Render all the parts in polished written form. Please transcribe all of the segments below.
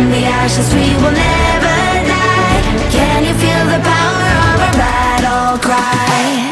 from the ashes, we will never die. Can you feel the power of our battle cry?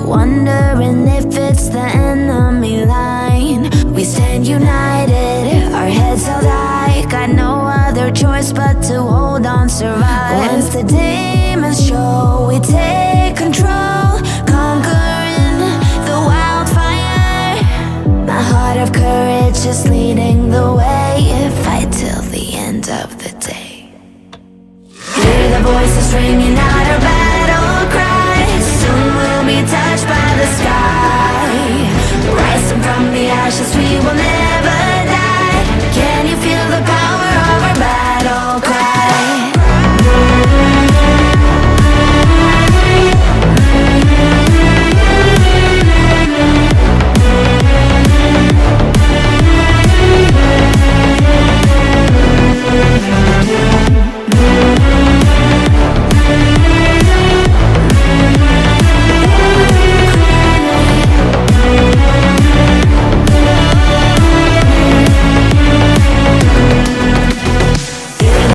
Wondering if it's the enemy line. We stand united, our heads held high. Got no other choice but to hold on, survive. Once the demons show, we take control, conquering the wildfire. My heart of courage is leading the